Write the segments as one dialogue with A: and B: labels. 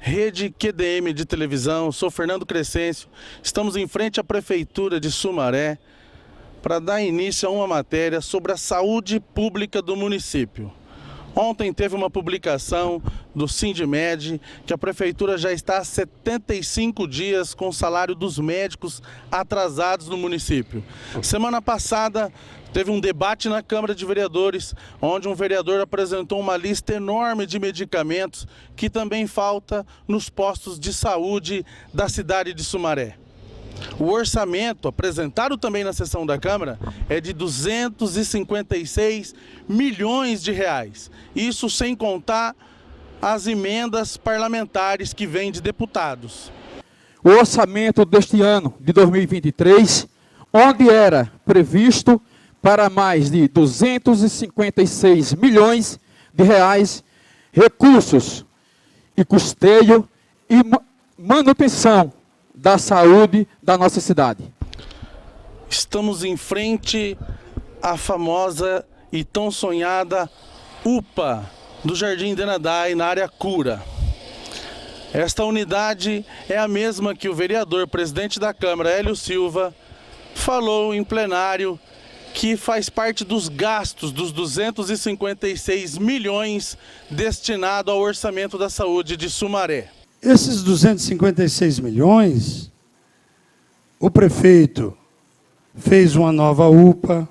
A: Rede QDM de televisão, sou Fernando Crescêncio, estamos em frente à Prefeitura de Sumaré para dar início a uma matéria sobre a saúde pública do município. Ontem teve uma publicação do Sindmed que a Prefeitura já está há 75 dias com o salário dos médicos atrasados no município. Semana passada teve um debate na Câmara de Vereadores, onde um vereador apresentou uma lista enorme de medicamentos que também falta nos postos de saúde da cidade de Sumaré. O orçamento, apresentado também na sessão da Câmara, é de 256 milhões de reais. Isso sem contar as emendas parlamentares que vêm de deputados.
B: O orçamento deste ano, de 2023, onde era previsto para mais de 256 milhões de reais, recursos e custeio e manutenção da saúde da nossa cidade.
A: Estamos em frente à famosa e tão sonhada UPA do Jardim Denadai, na área Cura. Esta unidade é a mesma que o vereador presidente da Câmara, Hélio Silva, falou em plenário que faz parte dos gastos dos 256 milhões destinados ao orçamento da saúde de Sumaré.
C: Esses 256 milhões, o prefeito fez uma nova UPA,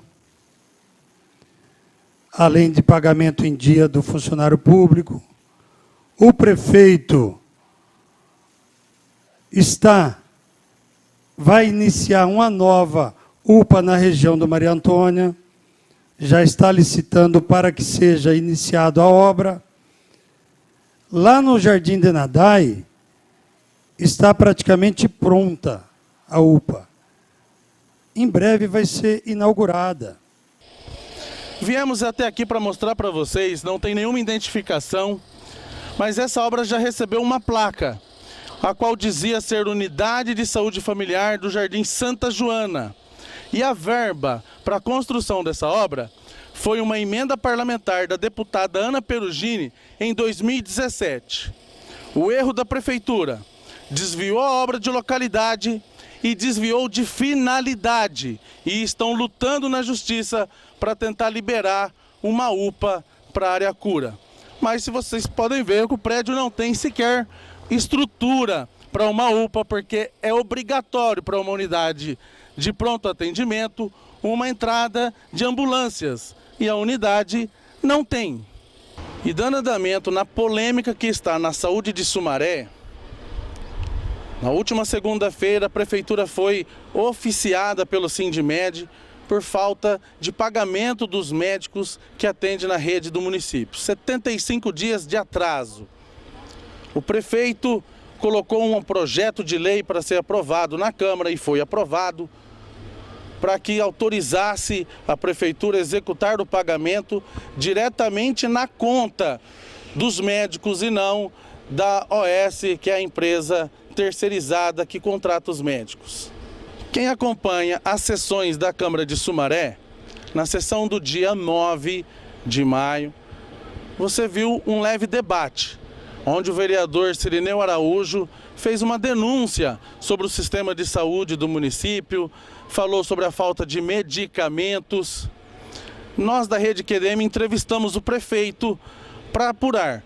C: além de pagamento em dia do funcionário público. O prefeito vai iniciar uma nova UPA na região do Maria Antônia, já está licitando para que seja iniciada a obra. Lá no Jardim Denadai, está praticamente pronta a UPA. Em breve vai ser inaugurada.
A: Viemos até aqui para mostrar para vocês, não tem nenhuma identificação, mas essa obra já recebeu uma placa, a qual dizia ser Unidade de Saúde Familiar do Jardim Santa Joana. E a verba para a construção dessa obra foi uma emenda parlamentar da deputada Ana Perugini em 2017. O erro da Prefeitura desviou a obra de localidade e desviou de finalidade. E estão lutando na Justiça para tentar liberar uma UPA para a área Cura. Mas se vocês podem ver, o prédio não tem sequer estrutura para uma UPA, porque é obrigatório para uma unidade de pronto atendimento uma entrada de ambulâncias. E a unidade não tem. E dando andamento na polêmica que está na saúde de Sumaré, na última segunda-feira a Prefeitura foi oficiada pelo Sindmed por falta de pagamento dos médicos que atendem na rede do município. 75 dias de atraso. O prefeito colocou um projeto de lei para ser aprovado na Câmara e foi aprovado, para que autorizasse a Prefeitura a executar o pagamento diretamente na conta dos médicos e não da OS, que é a empresa terceirizada que contrata os médicos. Quem acompanha as sessões da Câmara de Sumaré, na sessão do dia 9 de maio, você viu um leve debate, onde o vereador Cirineu Araújo fez uma denúncia sobre o sistema de saúde do município, falou sobre a falta de medicamentos. Nós da Rede QDM entrevistamos o prefeito para apurar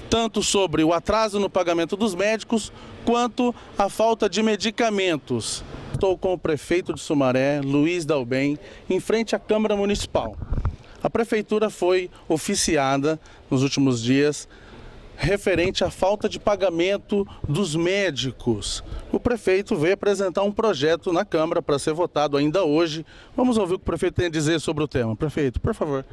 A: tanto sobre o atraso no pagamento dos médicos, quanto a falta de medicamentos. Estou com o prefeito de Sumaré, Luiz Dalben, em frente à Câmara Municipal. A Prefeitura foi oficiada nos últimos dias referente à falta de pagamento dos médicos. O prefeito veio apresentar um projeto na Câmara para ser votado ainda hoje. Vamos ouvir o que o prefeito tem a dizer sobre o tema. Prefeito, por favor.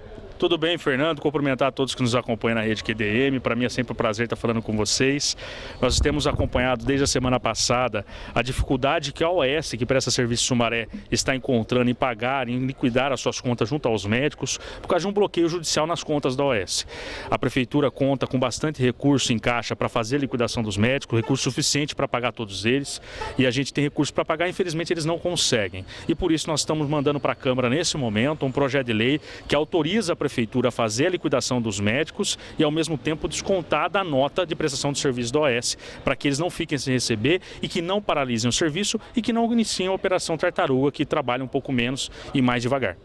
D: Tudo bem, Fernando? Cumprimentar a todos que nos acompanham na Rede QDM. Para mim é sempre um prazer estar falando com vocês. Nós temos acompanhado desde a semana passada a dificuldade que a OS, que presta serviço em Sumaré, está encontrando em pagar, em liquidar as suas contas junto aos médicos, por causa de um bloqueio judicial nas contas da OS. A Prefeitura conta com bastante recurso em caixa para fazer a liquidação dos médicos, recurso suficiente para pagar todos eles, e a gente tem recurso para pagar, infelizmente eles não conseguem. E por isso nós estamos mandando para a Câmara nesse momento um projeto de lei que autoriza a Prefeitura Prefeitura a fazer a liquidação dos médicos e, ao mesmo tempo, descontar da nota de prestação de serviço da OS, para que eles não fiquem sem receber e que não paralisem o serviço e que não iniciem a operação tartaruga, que trabalha um pouco menos e mais devagar.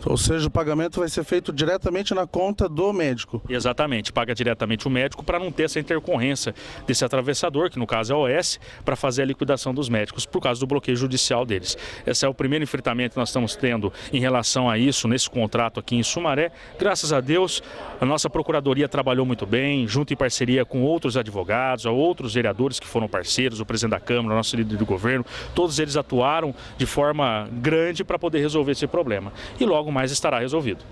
A: Ou seja, o pagamento vai ser feito diretamente na conta do médico.
D: Exatamente, paga diretamente o médico para não ter essa intercorrência desse atravessador, que no caso é a OS, para fazer a liquidação dos médicos, por causa do bloqueio judicial deles. Esse é o primeiro enfrentamento que nós estamos tendo em relação a isso, nesse contrato aqui em Sumaré. Graças a Deus, a nossa Procuradoria trabalhou muito bem, junto em parceria com outros advogados, outros vereadores que foram parceiros, o presidente da Câmara, o nosso líder do governo, todos eles atuaram de forma grande para poder resolver esse problema. E logo mais estará resolvido.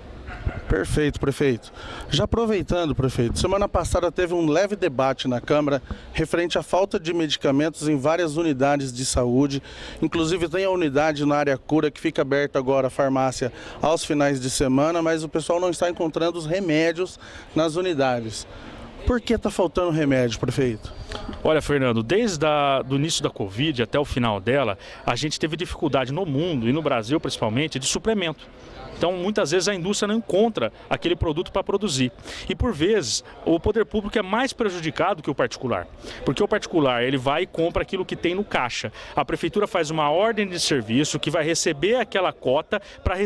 A: Perfeito, prefeito. Já aproveitando, prefeito, semana passada teve um leve debate na Câmara referente à falta de medicamentos em várias unidades de saúde. Inclusive tem a unidade na área cura que fica aberta agora, a farmácia, aos finais de semana, mas o pessoal não está encontrando os remédios nas unidades. Por que está faltando remédio, prefeito?
D: Olha, Fernando, desde o início da Covid até o final dela, a gente teve dificuldade no mundo e no Brasil principalmente de suplemento. Então, muitas vezes a indústria não encontra aquele produto para produzir. E, por vezes, o poder público é mais prejudicado que o particular. Porque o particular, ele vai e compra aquilo que tem no caixa. A prefeitura faz uma ordem de serviço que vai receber aquela cota para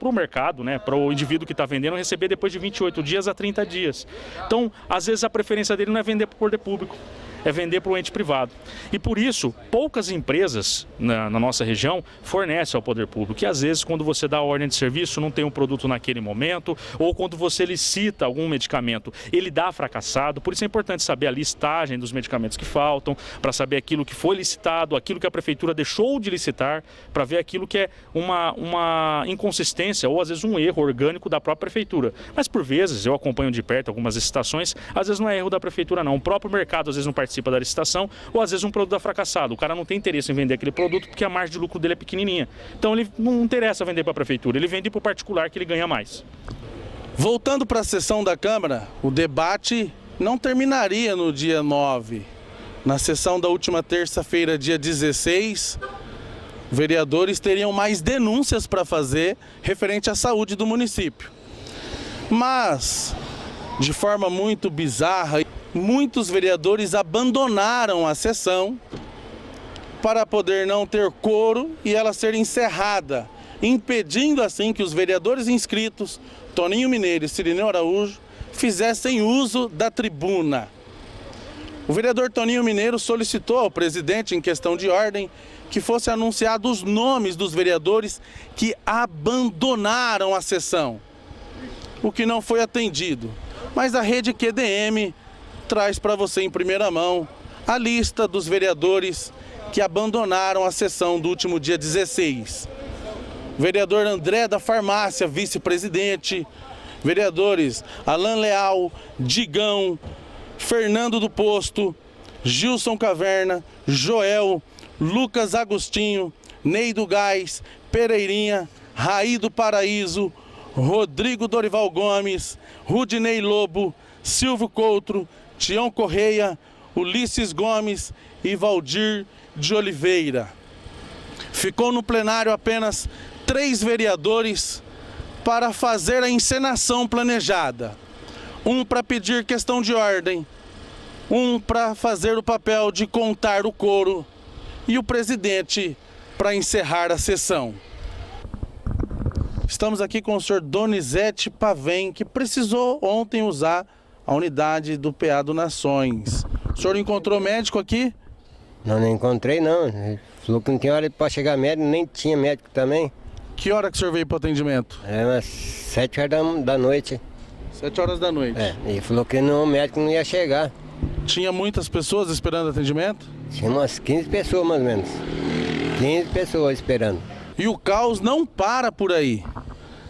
D: o mercado, né, para o indivíduo que está vendendo receber depois de 28 dias a 30 dias. Então, às vezes a preferência dele não é vender para o poder público, é vender para o ente privado. E por isso, poucas empresas na nossa região fornecem ao poder público. E às vezes, quando você dá a ordem de serviço, não tem um produto naquele momento, ou quando você licita algum medicamento, ele dá fracassado. Por isso é importante saber a listagem dos medicamentos que faltam, para saber aquilo que foi licitado, aquilo que a prefeitura deixou de licitar, para ver aquilo que é uma inconsistência ou às vezes um erro orgânico da própria prefeitura. Mas por vezes, eu acompanho de perto algumas licitações, às vezes não é erro da prefeitura não, o próprio mercado às vezes não participa da licitação, ou às vezes um produto é fracassado. O cara não tem interesse em vender aquele produto porque a margem de lucro dele é pequenininha. Então ele não interessa vender para a prefeitura, ele vende para o particular que ele ganha mais.
A: Voltando para a sessão da Câmara, o debate não terminaria no dia 9. Na sessão da última terça-feira, dia 16, vereadores teriam mais denúncias para fazer referente à saúde do município. Mas, de forma muito bizarra, muitos vereadores abandonaram a sessão para poder não ter quórum e ela ser encerrada, impedindo assim que os vereadores inscritos, Toninho Mineiro e Cirineu Araújo, fizessem uso da tribuna. O vereador Toninho Mineiro solicitou ao presidente, em questão de ordem, que fosse anunciado os nomes dos vereadores que abandonaram a sessão, o que não foi atendido. Mas a rede QDM traz para você em primeira mão a lista dos vereadores que abandonaram a sessão do último dia 16. Vereador André da Farmácia, vice-presidente. Vereadores Alan Leal, Digão, Fernando do Posto, Gilson Caverna, Joel, Lucas Agostinho, Ney do Gás, Pereirinha, Raí do Paraíso, Rodrigo Dorival Gomes, Rudinei Lobo, Silvio Coutro, Tião Correia, Ulisses Gomes e Valdir de Oliveira. Ficou no plenário apenas 3 vereadores para fazer a encenação planejada. Um para pedir questão de ordem, um para fazer o papel de contar o quórum e o presidente para encerrar a sessão. Estamos aqui com o senhor Donizete Pavém, que precisou ontem usar a unidade do PA do Nações. O senhor encontrou médico aqui?
E: Não encontrei não. Ele falou que não tinha hora para chegar médico, nem tinha médico também.
A: Que hora que o senhor veio para o atendimento?
E: Era umas 7 horas da noite.
A: 7 horas da noite.
E: Ele falou que o médico não ia chegar.
A: Tinha muitas pessoas esperando atendimento?
E: Tinha umas 15 pessoas mais ou menos. 15 pessoas esperando.
A: E o caos não para por aí.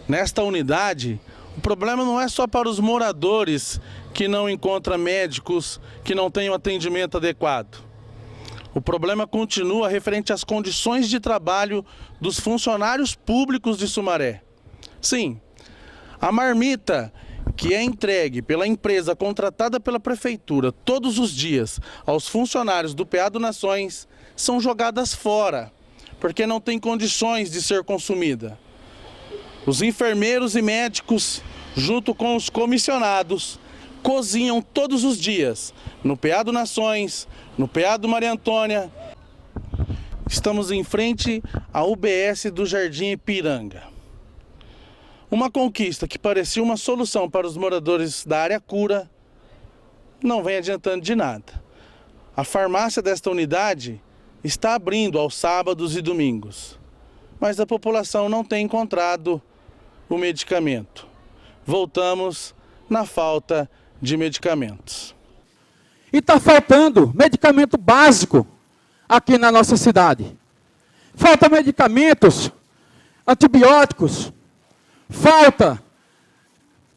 A: Nesta unidade, o problema não é só para os moradores que não encontram médicos, que não têm um atendimento adequado. O problema continua referente às condições de trabalho dos funcionários públicos de Sumaré. Sim, a marmita que é entregue pela empresa contratada pela prefeitura todos os dias aos funcionários do PA do Nações são jogadas fora, porque não tem condições de ser consumida. Os enfermeiros e médicos junto com os comissionados, cozinham todos os dias no PA do Nações, no PA do Maria Antônia. Estamos em frente à UBS do Jardim Ipiranga. Uma conquista que parecia uma solução para os moradores da área Cura não vem adiantando de nada. A farmácia desta unidade está abrindo aos sábados e domingos, mas a população não tem encontrado o medicamento. Voltamos na falta de medicamentos.
B: E está faltando medicamento básico aqui na nossa cidade. Falta medicamentos, antibióticos, falta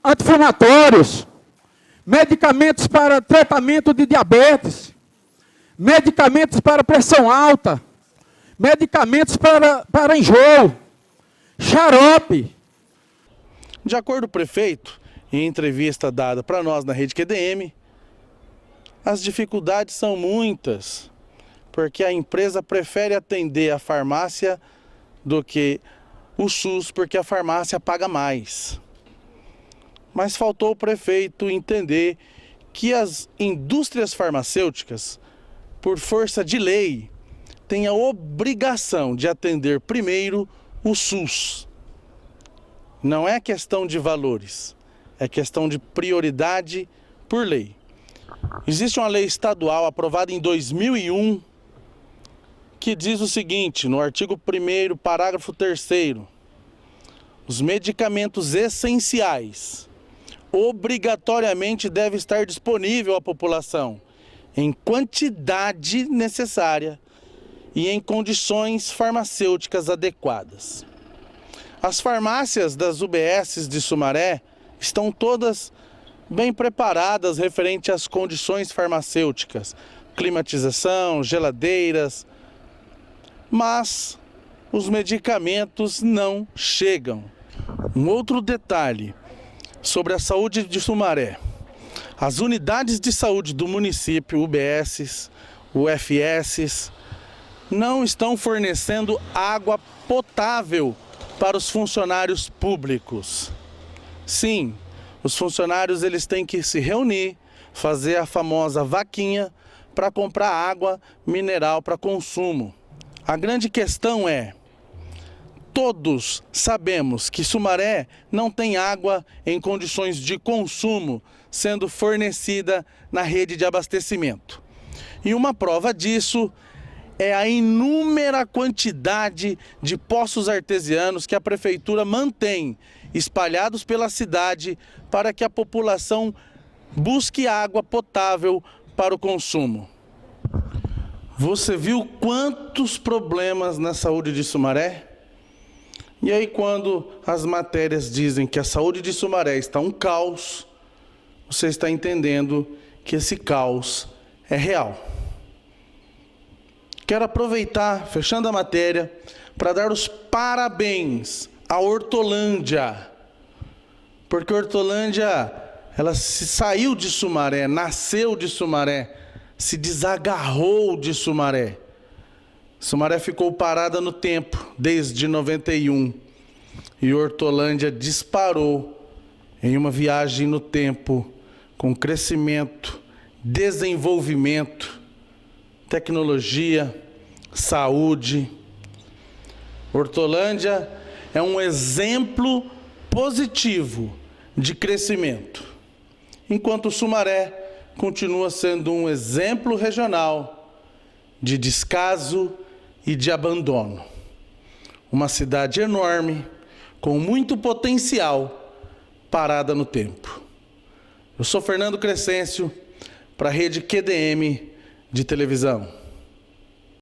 B: anti-inflamatórios, medicamentos para tratamento de diabetes, medicamentos para pressão alta, medicamentos para enjoo, xarope.
A: De acordo com o prefeito, em entrevista dada para nós na Rede QDM, as dificuldades são muitas, porque a empresa prefere atender a farmácia do que o SUS, porque a farmácia paga mais. Mas faltou o prefeito entender que as indústrias farmacêuticas, por força de lei, têm a obrigação de atender primeiro o SUS. Não é questão de valores, é questão de prioridade por lei. Existe uma lei estadual aprovada em 2001 que diz o seguinte, no artigo 1º, parágrafo 3º, os medicamentos essenciais obrigatoriamente devem estar disponíveis à população em quantidade necessária e em condições farmacêuticas adequadas. As farmácias das UBSs de Sumaré estão todas bem preparadas referente às condições farmacêuticas, climatização, geladeiras, mas os medicamentos não chegam. Um outro detalhe sobre a saúde de Sumaré. As unidades de saúde do município, UBSs, UFSs, não estão fornecendo água potável para os funcionários públicos. Sim, os funcionários eles têm que se reunir, fazer a famosa vaquinha para comprar água mineral para consumo. A grande questão é, todos sabemos que Sumaré não tem água em condições de consumo sendo fornecida na rede de abastecimento. E uma prova disso é a inúmera quantidade de poços artesianos que a prefeitura mantém espalhados pela cidade para que a população busque água potável para o consumo. Você viu quantos problemas na saúde de Sumaré? E aí, quando as matérias dizem que a saúde de Sumaré está um caos, você está entendendo que esse caos é real. Quero aproveitar, fechando a matéria, para dar os parabéns à Hortolândia, porque Hortolândia, ela se saiu de Sumaré, nasceu de Sumaré, se desagarrou de Sumaré. Sumaré ficou parada no tempo desde 91 e Hortolândia disparou em uma viagem no tempo com crescimento, desenvolvimento, tecnologia, saúde. Hortolândia é um exemplo positivo de crescimento, enquanto Sumaré continua sendo um exemplo regional de descaso e de abandono. Uma cidade enorme, com muito potencial, parada no tempo. Eu sou Fernando Crescêncio, para a Rede QDM de televisão.